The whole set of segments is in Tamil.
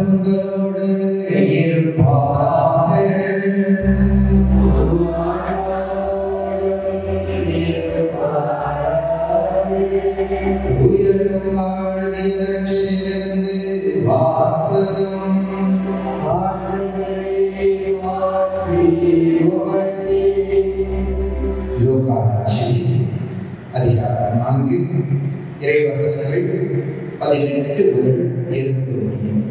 உங்களோடு இருப்பாராக. உயர்வாழ்விலிருந்து வாசகம். லூக்கா நற்செய்தி அதிகாரம் 4 இறைவசனங்கள் 18 முதல் 20 முடியும்.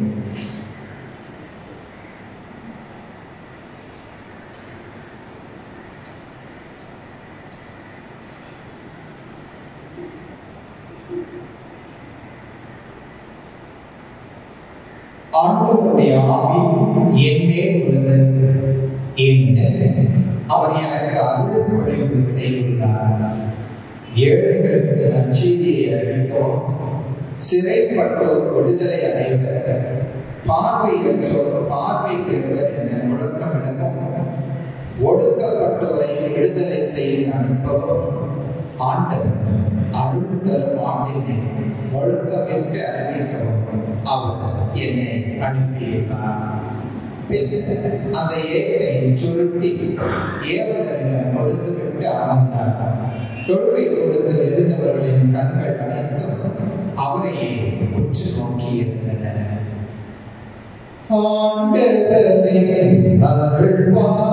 ஆண்டவருடைய ஆவி என் மேல் உள்ளது, ஏனெனில் அவர் எனக்கு அருள் பொழிவு செய்துள்ளார். ஏழைகளுக்கு நற்செய்தியை அறிவிக்கவும், சிறைப்பட்டோர் விடுதலை அடைவர், பார்வையற்றோர் பார்வை பெறுவர் என முழக்கமிடவும், ஒடுக்கப்பட்டோரை விடுதலை செய்து அனுப்பவும், ஆண்டவர் அருள் தரும் ஆண்டினை முழக்கமிட்டு அறிவிக்கவும் அவர் என்னை அனுப்பியுள்ளார். பின்னர் அந்த ஏட்டை சுருட்டி ஏவலரிடம் கொடுத்துவிட்டு அமர்ந்தார். தொழுகை கூடத்தில் இருந்தவர்களின் கண்கள் அனைத்தும் அவரையே உற்று நோக்கி இருந்தன. ஆண்டவரின் அருள்வாக்கு.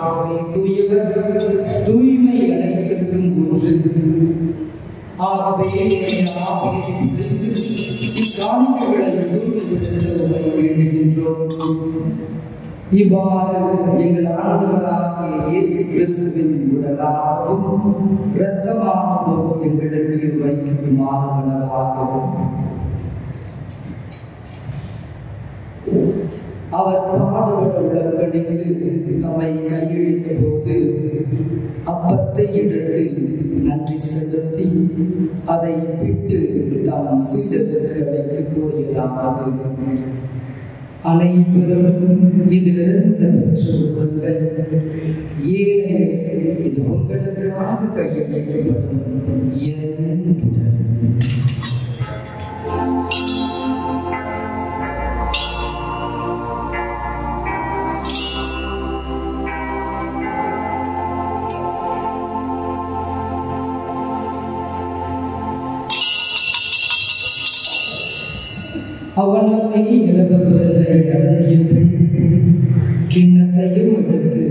ஆகவே தூயவர் தூய்மை அனைத்திற்கும் ஊற்று. ஆகவே இக்காணிக்கைகளை தூய்மைப்படுத்த வேண்டுகின்றோம். இவ்வாறு எங்கள் ஆண்டவராகிய இயேசு கிறிஸ்துவின் உடலாகவும் இரத்தமாகவும் எங்களுக்கு இவை மாறுவனவாகவும். அவர் பாடுபட உடற்கணிந்து தம்மை கையளித்த போது அப்பத்தை எடுத்து நன்றி செலுத்தி அதை விட்டு தம் சீடருக்கு அழைத்து கூறியதாவது: அனைவரும் இதிலிருந்து பெற்று கொள்ளுங்கள், ஏனெனில் இது உங்களுக்காக கையளிக்கப்படும் என் உடல். அவனமை இறந்தவர்களை அடங்கிய பின் கிண்ணத்தையும் எடுத்து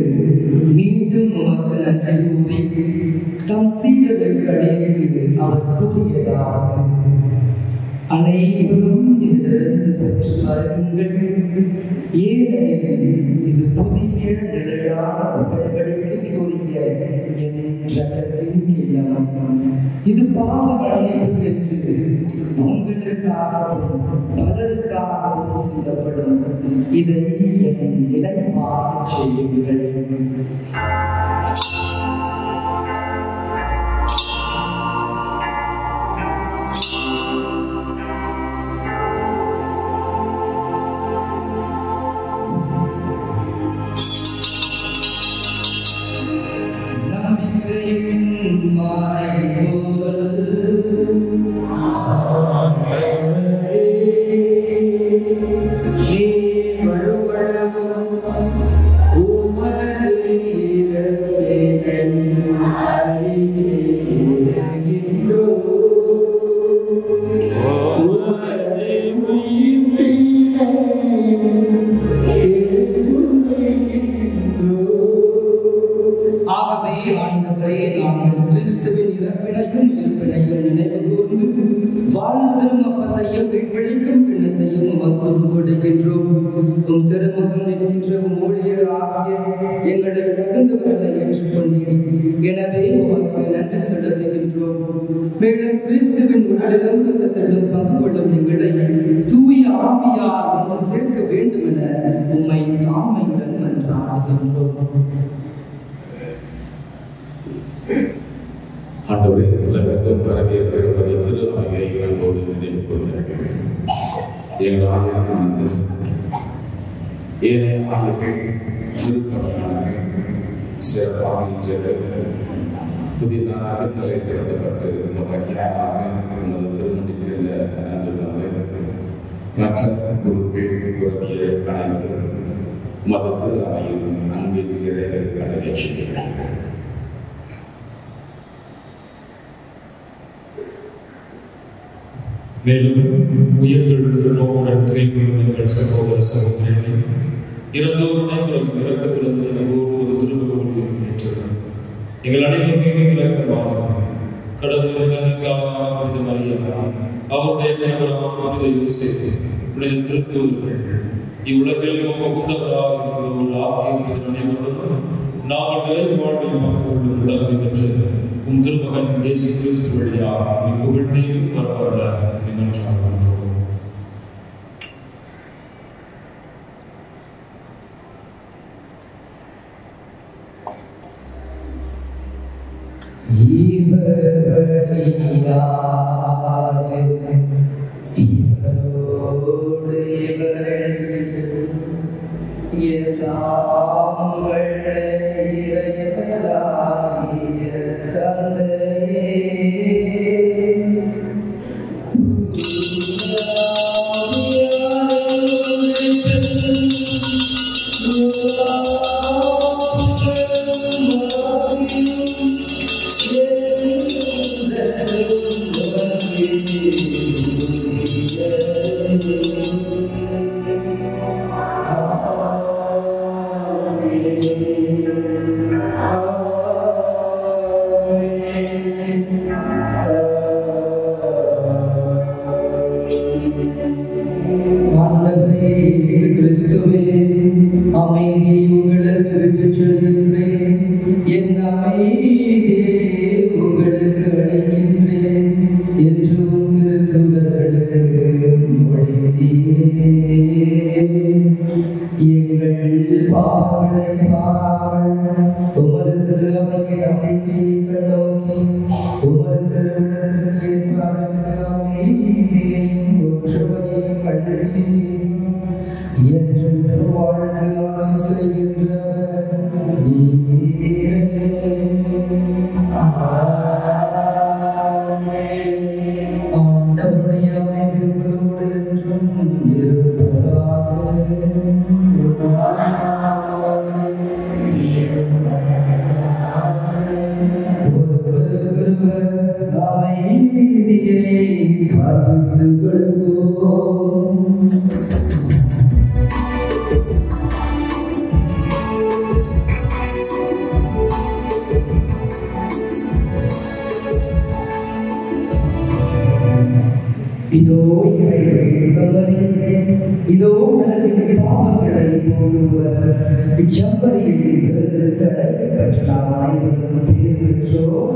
மீண்டும் உமக்கு நன்றி கூறி தம் சீடருக்கு அடைந்து அவர் கூறியதாவது: அனைவரும் இதிலிருந்து பெற்று பருகுங்கள், ஏனெனில் இது புதிய நிலையான உடன்படிக்கைக்குரிய என் இரத்தத்தின் கிண்ணம். இது பாவ மன்னிப்புக்கென்று உங்களுக்காகவும் பலருக்காகவும் சிந்தப்படும். இதை என் நினைவாக செய்யுங்கள். மேலும் கிறிஸ்துவின் உடலிலும் இரத்தத்திலும் பங்கு கொள்ளும் எங்களை தூய ஆவியார் ஒன்று சேர்க்க வேண்டும் என உம்மை தாழ்மையுடன் மன்றாடுகின்றோம். ஆண்டவரே, உலகெங்கும் பரவியிருக்கிற திரு அவையை எங்களோடு நினைவு கூர்ந்தார்கள். எங்கள் ஆயர்கள் ஏனைய ஆயர்கள் திருப்பணியாளர்கள் சிறப்பாக இன்று புதிதாக திருநிலை கடத்தப்பட்டு பணியாக உமது திருமணிக்கின்ற அன்பு தந்தை மற்ற குருக்கள் துறவிய அனைவரும் மத திரு அவையில் அன்பின் இறைவை அடைய செய்கிறார்கள். மேலும் உயிர்த்தெழுந்த நோக்குடன் கைகூறும் எங்கள் சகோதர சகோதரிகளை இறந்தோர் அனைவரும் இரக்கத்துடன் ஒரு திருமுகவழியும் ஏற்றுள்ளனர். எங்கள் அனைவரும் மீதும் இரக்கமாக கடவுளின் கண்ணுக்காக புனித மரியா, அவருடைய கணவரான புனித யோசேப்பு, புனித திருத்தூதர்கள், இவ்வுலகில் பகுந்தவராக இருந்தோர் ஆகிய அனைவரும் நாங்கள் வேறு வாழ்வில் மக்களுடன் தகுதி பெற்றது உம் திருமகன் இயேசு கிறிஸ்து வழியாக புகழ்நீக்கும் பரவல நிகழ்ச்சாகின்றோம். என்று வாழ்ந்து ஆட்சி செய்கின்றவர் நீரே. ஆண்டவருடைய அமைப்புகளோடு என்றும் இருப்பதாக. அமைதியை பகிர்ந்து கொள்வோம். இதோ இறைவனின் சமரி, இதோ உலகின் பாவங்களை போக்குவர். இச்சம்பரியில் பிறந்திருக்க அழைக்கப்பட்ட நாம் அனைவரும் பேர் பெற்றோம்.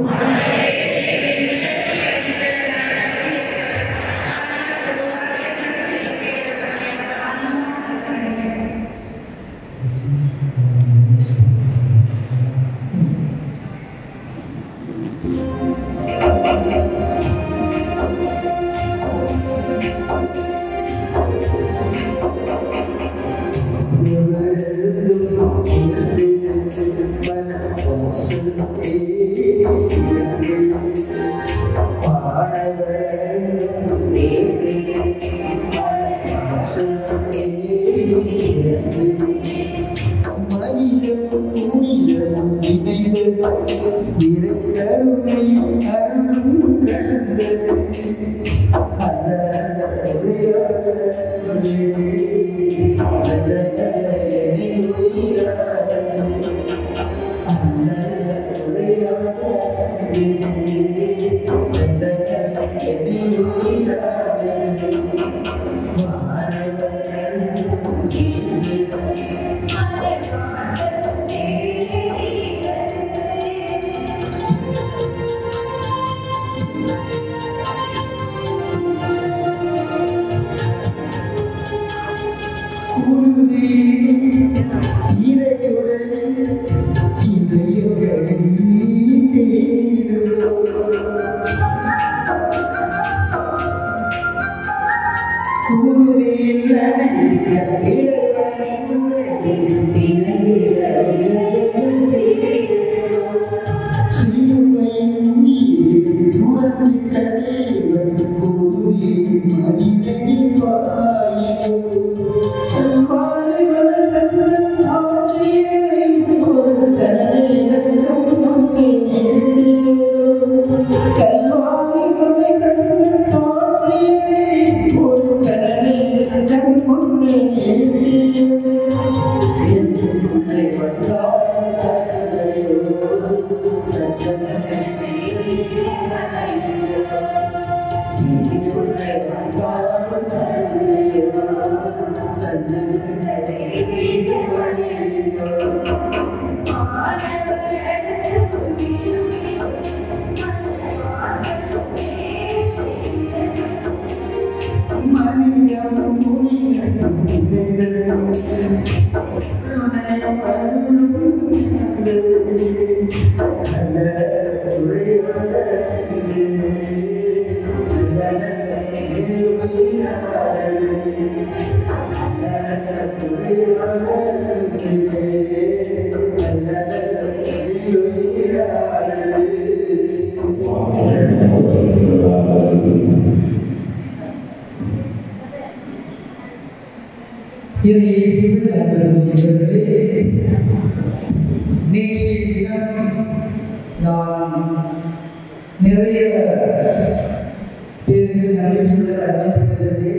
நிறைய பேருக்கு நல்ல சூழல் அமைப்பதிலே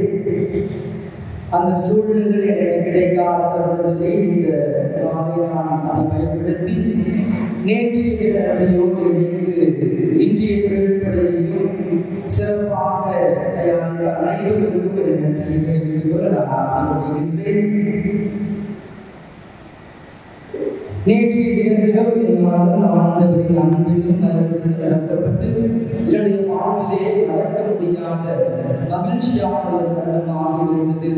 அந்த சூழ்நிலைகள் எனக்கு கிடைக்காத தருணத்திலே இந்த நாளை நான் அதை பயன்படுத்தி நேற்றைய அடியோடு இணைந்து இன்றைய தொழில்படையையும் சிறப்பாக தயாரித்த அனைவருக்கும் ஒரு நன்றியை தெரிவித்துக் கொள்ள நான் ஆசைப்படுகின்றேன். நேற்றைய தினத்திலும் என்னாலும் ஆண்டவரின் அன்பிலும் மரபிலும் நிரப்பப்பட்டு என்னுடைய வாழ்விலே மறக்க முடியாத மகிழ்ச்சியான ஒரு தருணமாக இருந்தது.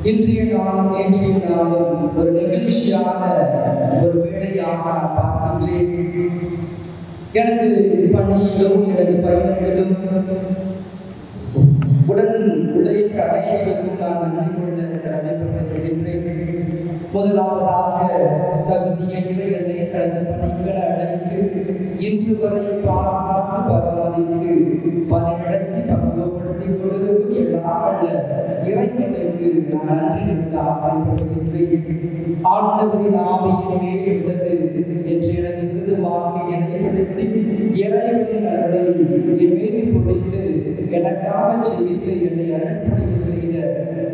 இன்றைய நாளும் நேற்றைய நாளும் ஒரு நிகழ்ச்சியான ஒரு வேளையாக நான் பார்க்கின்றேன். எனது பணியிலும் எனது பயணத்திலும் உடன் உழைக்க அனைவருக்கும் நான் நன்றி கொள்ள கடமைப்பட்டிருக்கின்றேன். முதலாவதாக தகுதியற்ற என்னை கடந்த பணிகளை அழைத்து இன்று வரை பாதுகாத்து பராமரித்து பல இடத்தில் பக்குவப்படுத்திக் கொண்டிருக்கும் எல்லா இறைவனுக்கு நான் நன்றி என்று ஆசைப்படுகின்றேன். ஆண்டவரின் ஆவியின் மேல் உள்ளது என்று எனது விருது வாக்கை நினைப்படுத்தி இறைவனின் அருளை என் மீது பொழித்து எனக்காக செய்வித்து என்னை அர்ப்பணிப்பு செய்த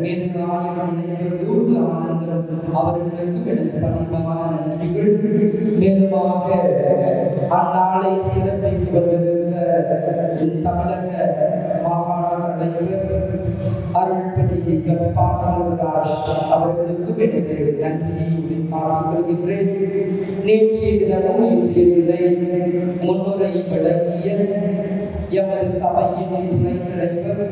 மேலாயிரம் நூறு ஆனந்தம் அவர்களுக்கு எனது பணிவான நன்றிகள். மேலுமாக அந்நாளை சிறப்பிக்கு வந்திருந்த என் தமிழக மாகாண தலைவர் அருள்பணி கஸ்பார் செல்வராஜ் அவர்களுக்கு எனது நன்றியை காட்டிக்கொள்கின்றேன். நேற்றைய தினமும் இன்றைய தினம் முன்னுரை வழங்கிய எமது சபையின் துணைத் தலைவர்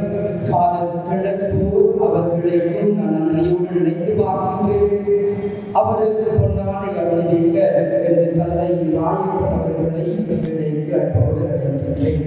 ஃபாதர் பிள்ளப்பூர் அவர்களையும் நான் நன்றியோடு நினைத்து பார்க்கின்றேன். அவருக்கு பொன்னாடை அணிவிக்க எனது தந்தை ராயப்பன் அவர்களை இடைக்கு அன்போடு அழைக்கின்றேன்.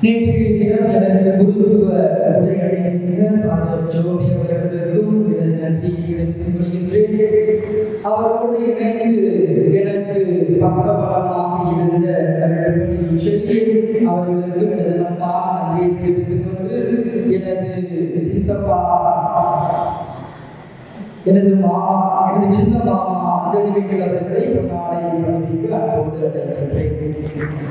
நேற்றைய தினம் எனது குருத்துவ உடை அணிவித்த ஃபாதர் ஜோபி அவர்களுக்கும் எனது நன்றியை தெரிவித்துக் கொள்கின்றேன். அவரோடு இணைந்து எனக்கு பக்கபலமாக இருந்த அருள்பணி சொல்லி அவர்களுக்கும் எனது மனமான நன்றியை தெரிவித்துக் கொண்டு எனது சித்தப்பா எனது சின்ன மாமா அந்தடிமைகள் அவர்களை பொன்னாடை அணிவிக்க அன்போடு அழைக்கின்றேன்.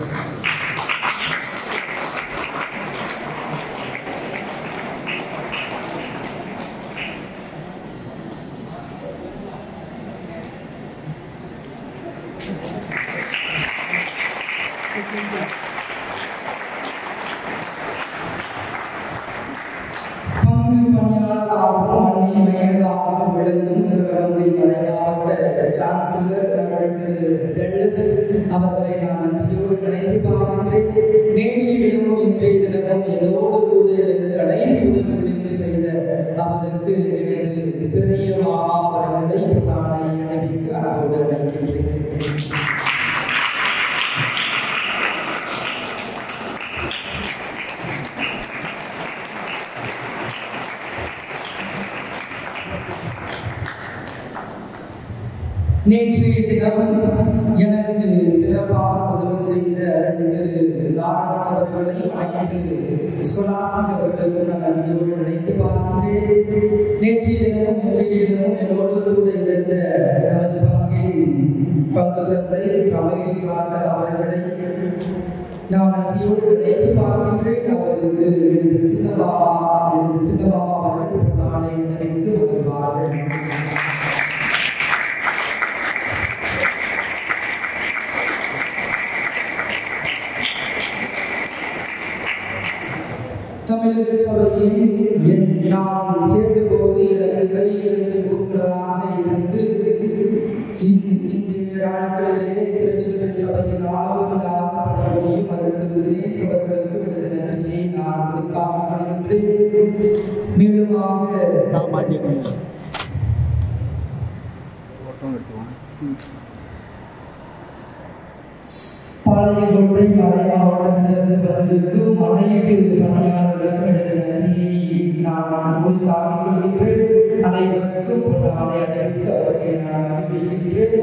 விளங்கும் சிவகங்கை மலைமாவட்ட சான்சலர் அவர்களை நான் நன்றியோடு நினைத்து பார்க்கின்றேன். நேற்றைய தினமும் இன்றைய தினமும் என்னோடு கூட இருந்து அனைத்து உதவிகளையும் செய்த அவருக்கு எனது பெரிய மாமா அவர்களை நாளை அணிவிக்க அன்போடு அழைக்கின்றேன். நேற்றைய தினம் எனக்கு சிறப்பாக உதவி செய்த திரு லாரன்ஸ் அவர்களை அனைத்து ஸ்கொலாஸ்டிக் அவர்களுக்கும் நான் நன்றியோடு நினைத்து பார்க்கின்றேன். நேற்றைய தினமும் இன்றைய தினமும் என்னோடு கூட இருந்த நமது பங்கு தந்தை ரமேஷ் ராஜா அவர்களை நான் நன்றியோடு நினைத்து பார்க்கின்றேன். அவருக்கு எனது சின்னமாமா அவர்கள் நாளை நினைத்து வருவார்கள். தமிழக சபையின் நான் சேர்ந்த போது எனக்கு கையெழுத்து கொடுக்கிறதாக இருந்து இன்றைய நாட்களிலே திருச்சிறை சபையின் ஆலோசனையாக பணிபுரியும் திரு தினேஷ் அவர்களுக்கு எனது நன்றியை நான் கொடுக்காக பணிகின்றேன். மேலுமாக பாளையங்கோட்டை மறை மாவட்டத்திலிருந்து வந்திருக்கும் அனைத்து பணியாளர்களுக்கும் எனது நன்றியை நான் உறுதியாக கொள்கின்றேன். அனைவருக்கும் பொன்னாடை அணிவித்து அவர்களை நான் அறிவிக்கின்றேன்.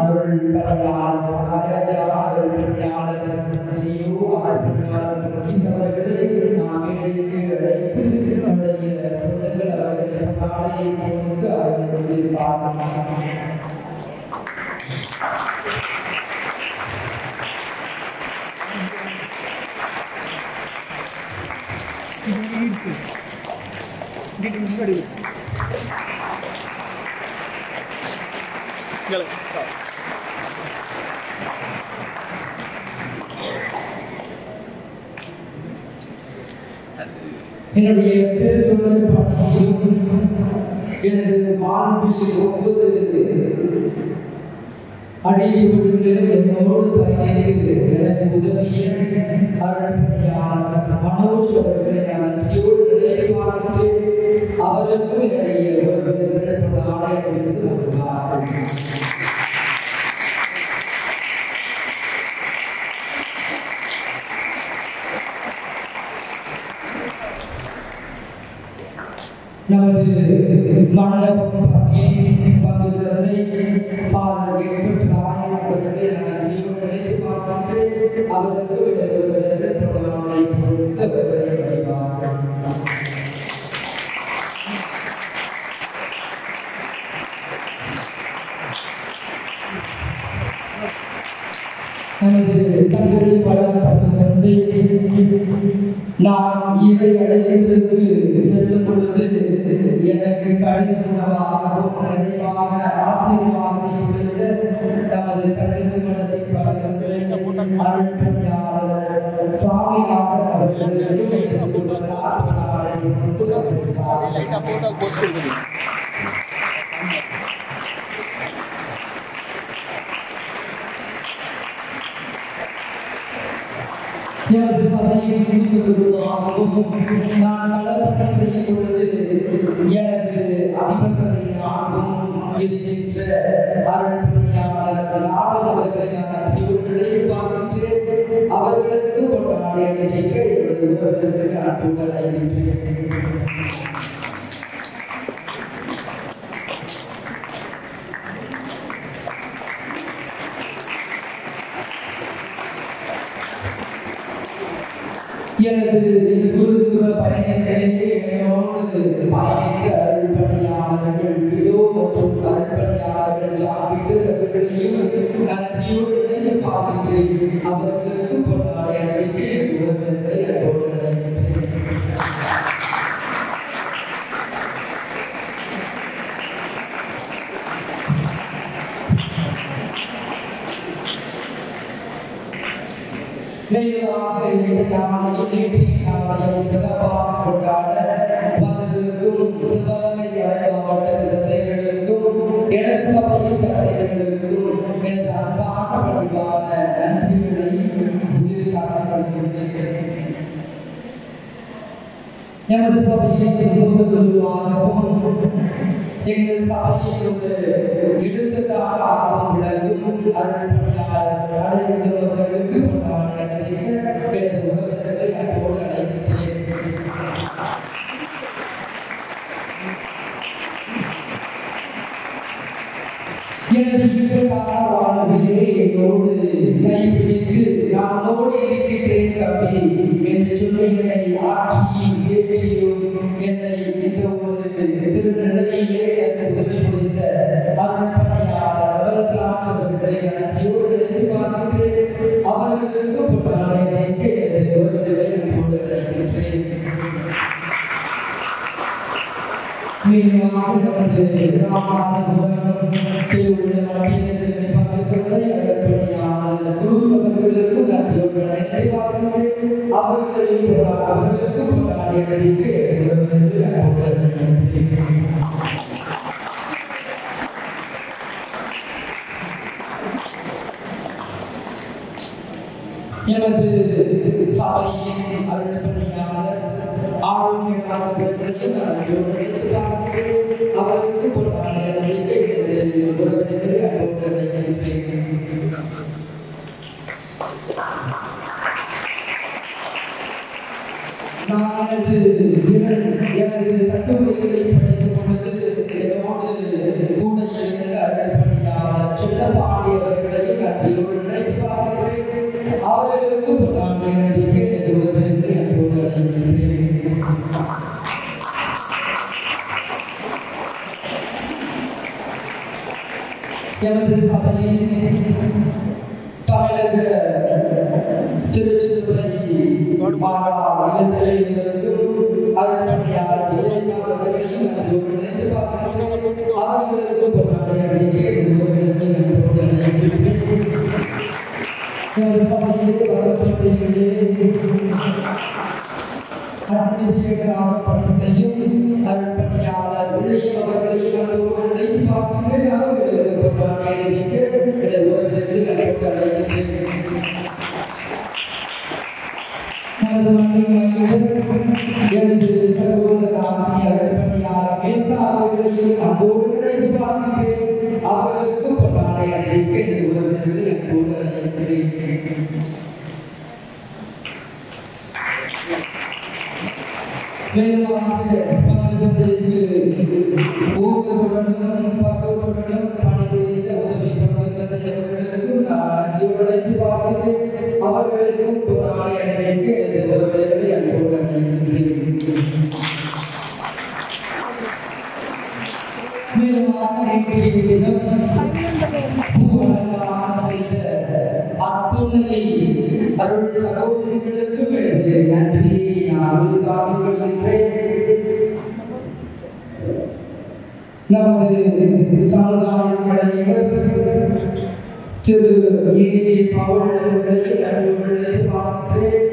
அவர்கள் பணியாளர் சகாராஜா, அவர்கள் பணியாளர் லியோ, அவர்கள் பணியாளர் பர்கீஸ் அவர்களை நாம் மேடைக்கு அழைத்து நம்முடைய சொந்தங்கள் அவர்களை பொன்னாடையை கொடுத்து அவர்களை பார்க்கலாம். என்னுடைய திருத்தொழில் பணியையும் எனது வாழ்வில் ஒவ்வொரு அடிச்சுவடுகளில் என்னோடு பயணித்து எனக்கு உதவிய அருள்பணியாளர் மனோஜ் அவர்களை நான் நன்றியோடு நினைவு பார்க்கின்றேன். அவருக்கும் என்னுடைய உறவினர்கள் ஆணை அணிவித்து வருகிறார்கள். நமது மண்டபம் பற்றி பங்கு தந்தை ஃபாதர் எட்வர்ட் ராய் அவர்களை நான் நினைத்து பார்க்கின்றேன். அவருக்கு தொடர்பை கொடுத்து அவர்களை வழிபார்கள். நமது தங்கச்சி வளர்ப்பு தந்தை நான் இவை அடைவதற்கு செல்லும் பொழுது எனக்கு கடிதம் மூலமாகவும் நிறைவாக ஆசீர்வாதத்தை கொடுத்த நமது தங்கச்சி மடத்தின் பலர்களை அருள்பணியாளர் சாமிநாதன் அவர்களுக்கு எனது சபையின் நான் நலப்பணி செய்யும் பொழுது எனது அதிபர்களை ஆண்டும் இருக்கின்ற அருள்பணியாளர் நாவல் அவர்களை நான் நன்றியோடு பார்க்கின்றேன். அவர்களுக்கு கொண்டாடிய அன்புடன் அழைக்கின்றேன். எனது குருத்துவ பயணங்களிலே என்னோடு பயணித்த அருள்பணியாளர்கள் விடோ மற்றும் அருள்பணியாளர்கள் சாப்பிட்டு அவர்களையும் நன்றியோடு நினைவு பார்க்கின்றேன். அவர்களுக்கு கொண்டாடிய அன்பிற்கு உறவினர்களை அன்போடு அழைக்கின்றேன். நிறைவாக இந்த நாளையும் நேற்றைய நாளையும் சிறப்பாக கொண்டாட வந்திருக்கும் சிவகங்கை மாவட்ட தந்தைகளுக்கும் எனது சபையின் தந்தைகளுக்கும் எனது அன்பான பணிவான நன்றிகளை உயிர்காக்க கொள்கின்றேன். எமது சபையின் மூத்த குருவாகவும் எங்கள் சபையில் உள்ள எடுத்துக்காட்டாகவும் விளங்கும் அருள்பணியாளர் அடைந்துள்ளவர்களுக்கு கொண்டாடிய எனது உறவினர்களை அன்போடு அழைக்கின்றேன். எனது இயற்கான வாழ்விலே என்னோடு கைப்பிடித்து நானோடு இருக்கின்றேன் தம்பி என்று சொல்லி என்னை ஆட்சி ஏற்றியும் என்னை இந்த ஒரு திருநிலையிலே எனக்கு உதவி புரிந்த அருள்பணியாளர் அவர்களை நன்றியோடு நினைத்து பார்க்கின்றேன். அவர்களுக்கு கொண்டாடிய எனது உறவுகளை அன்போடு அழைக்கின்றேன். மீண்டும் நமது ராமநாதபுரம் உள்ள மத்தியத்தினை பார்க்கிறதை அருள்பணியாளர் குரு சபைகளுக்கு நன்றியோடு நினைத்து பார்க்கின்றேன். அவர்களுக்கு கொண்டாடிய நன்றிக்கு உறவினர்கள் அன்போடு அழைக்கின்றேன். எனது சபையின் அருள்பணியாளர் ஆரோக்கிய ஆசிரியர்களையும் அவருக்கு கொண்டாடிய நன்றிக்கு எனது உறவினர்கள் அன்போடு அழைக்கின்றேன். நான் எனது தத்துவங்களை படிக்கும் பொழுது என்னோடு கூட இருந்த அருள்பணியாளர் செல்லப்பாடியவர்களையும் நன்றியோடு நினைத்து பார்க்கிறேன். அவர்களுக்கு கொண்டாடிய நன்றிக்கு எனது உறவினர்களை அன்போடு அழைக்கின்றேன். எமது சபையின் தமிழக திருச்சிதுரை இளநிலையிலிருக்கும் அருள்பணியாளர் விஜயகாந்த் அவர்களையும் நன்றியோடு நினைத்து பார்க்கிறேன். அவர்களுக்கு கொண்டாடிய எமது சபையிலே வரப்பட்டிருக்கிறே அட்மினிஸ்ட்ரேட்டராக பணி செய்யும் அருள்பணியாளர் விஜயம் அவர்களையும் நன்றியோடு நினைத்து பார்க்கிறேன். அவர்களுக்கு கொண்டாடிய அன்போடு நினைவு பார்க்கிறேன். அவர்களுக்கு பொன்னாடை அணிவிக்க எனது உறவினர்களை அன்போடு அழைக்கிறேன். மேலுமாக ஊக்கத்துடனும் பக்குவத்துடனும் பணிபுரிந்த உதவி பங்குதந்தையவர்களுக்கும் நான் நன்றியுடன் பார்க்கிறேன். அவர்களுக்கும் பொன்னாடை அணிவிக்க எனது உறவினர்களை அன்போடு அழைக்கிறேன். மேலுமாக நேற்றைய தினம் பூவலங்காரம் செய்த அத்துணை அருள் சகோதரிகளுக்கு எனது நன்றியை நான் உறுதியாக்கிக் கொள்கின்றேன். நமது சமுதாய தலைவர் திரு ஏ. பவுல் அவர்களை நன்றியுடன் பார்க்கிறேன்.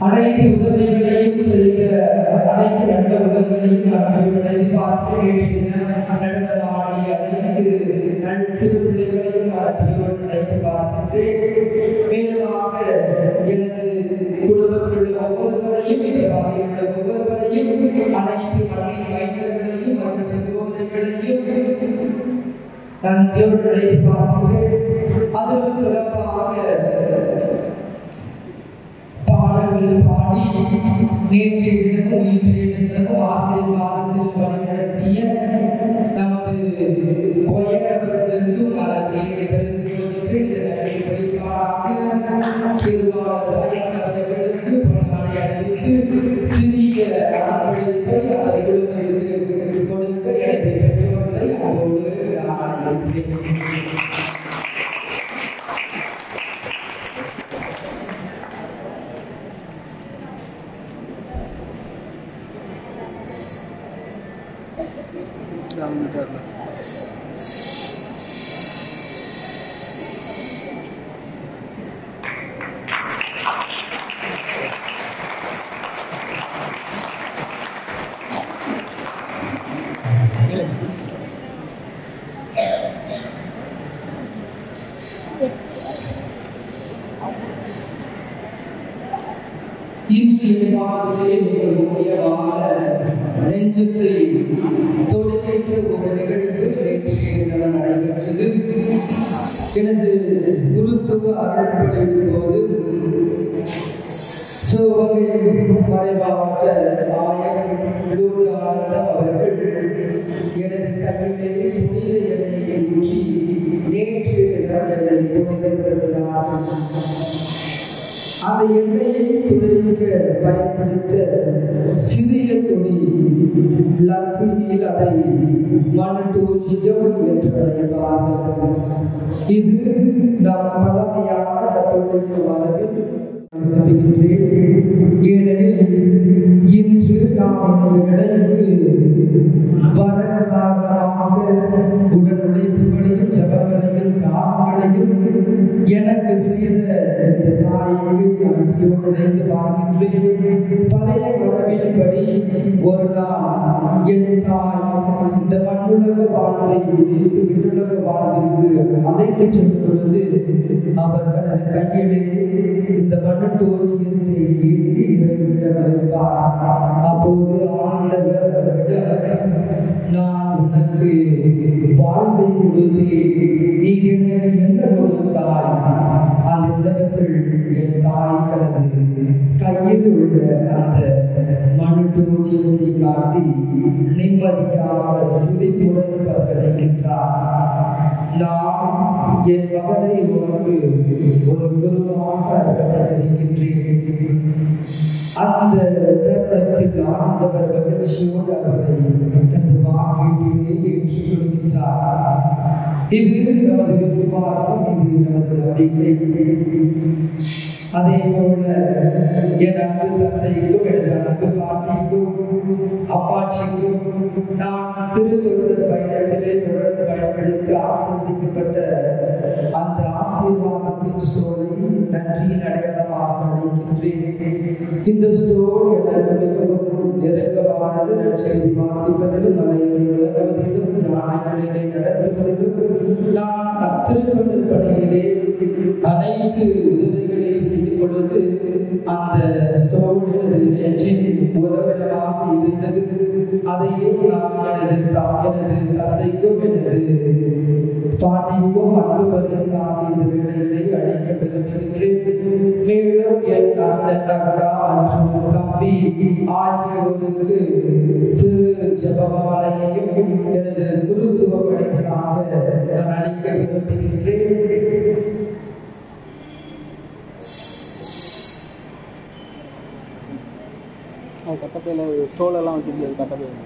அனைத்து உதவிகளையும் செய்த அனைத்து நல்ல உதவிகளையும் நன்றியுடன் பார்க்கிறேன். நடனமாடி அனைத்து சிறு பிள்ளைகளையும் நன்றியுடன் பார்க்கிறேன். மேலுமாக எனது குடும்பத்தில் உள்ள ஒவ்வொருவரையும் இந்த வகையில் உள்ள ஒவ்வொருவரையும் அனைத்து மண்ணின் மைந்தர்களையும் மற்ற சகோதரிகளையும் நன்றியுடன் பார்க்கிறேன். அதிலும் சிறப்பாக பாடல்கள் பாடி நேற்றைய தினமும் இன்றைய தினமும் ஆசீர்வாதத்தில் வழிநடத்திய நமது கொயரவர்களுக்கும் நன்றியை தெரிவித்துக் கொள்கிறேன். இதனை வெளிப்பாடாக திருவாளர் சையத் அவர்களுக்கு பொன்னாடை அணிவித்து சிறிய அன்பளிப்பை அவர் குழுவிற்கு கொடுக்க எனது பெற்றோர்களை அவரோடு நான் அழைக்கிறேன். இன்றைய வாழ்விலே மிக முக்கியமான நெஞ்சத்தை தொடுகின்ற ஒரு நிகழ்வு நேற்றைய தினம் நடைபெற்றது. எனது குருத்துவ அருள்படையின் போது சிவகங்கை மறைமாவட்ட ஆயர் லூர்தானந்தம் அவர்கள் எனது கையிலே புனித எண்ணெயை ஊற்றி நேற்று என்னை புனிதப்படுத்தினார். அந்த எண்ணெயை துடைக்க பயன்படுத்த சிறிய துணி லத்தியில் அதை மணட்டூஜியம் என்று அழைப்பார்கள். இது நம் பழமையான கத்தோலிக்க மரபில் ஏனெனில் இன்று நாம் இந்த நிலைக்கு வரலாறாக உடல் உழைப்புகளையும் ஜபங்களையும் தாகங்களையும் எனக்கு செய்த இந்த தாயை நன்றியோடு நினைத்து பார்க்கின்றேன். பழைய உறவின்படி ஒரு நாள் என் தாய் இந்த மண்ணுலக வாழ்வை முடித்து விண்ணுலக வாழ்விற்கு அழைத்து சென்ற பொழுது அவர் தனது கையிலே இந்த மண்ணட்டோஜியத்தை ஏற்றி இறைவிடம் அளிப்பார். அப்போது ஆண்டவர் நான் உனக்கு வாழ்வை கொடுத்தேன், நீ எனக்கு என்ன கொடுத்தாய்? அந்த உலகத்தில் என் தாய் தனது கையில் உள்ள அந்த மண்ணட்டோஜியத்தை காட்டி நிம்மதியாக சிரிப்புடன் பதிலளிக்கின்றார். நான் என் மகனை உனக்கு ஒரு குருவாக அர்ப்பணிக்கின்றேன். அந்த தருணத்தில் ஆண்டவர் மகிழ்ச்சியோடு அவரை தனது வாக்கீட்டிலே ஏற்றுக்கொள்கின்றார். இது நமது விசுவாசம், இது நமது நம்பிக்கை. அதே போல என் அன்பு தந்தைக்கும் எனது அன்பு பாட்டிக்கும் அப்பாச்சிக்கும் நான் திருத்தொழுதல் பயணத்திலே தொடர்ந்து பயன்படுத்தி ஆசீர்வதிக்கப்பட்ட அந்த ஆசீர்வாதத்தின் ஸ்டோரை நன்றியின் அடையாளமாக அழைக்கின்றேன். இந்த ஸ்டோர் எனக்கு மிகவும் நெருக்கமானது. நற்செய்தி வாசிப்பதிலும் மலையை விளக்குவதிலும் தியானங்களிலே நடத்துவதிலும் நான் திருத்தொழில் பணியிலே அனைத்து உதவிகளை செய்து கொடுத்து அந்த ஸ்டோரில் நெஞ்சின் உறவினராக இருந்தது. அதையும் நான் எனது தந்தைக்கும் எனது பாட்டிக்கும் அன்பு பரிசாக இந்த வேளைகளை அழைக்க விரும்புகின்றேன். மேலும் என் அண்ணன், அக்கா மற்றும் தம்பி ஆகியோருக்கு திரு ஜெபமாலையையும் எனது குருத்துவ பரிசாக நான் அளிக்க விரும்புகின்றேன். கட்டப்பையில் தோலெல்லாம் வச்சுருக்கு, கட்டப்பையில்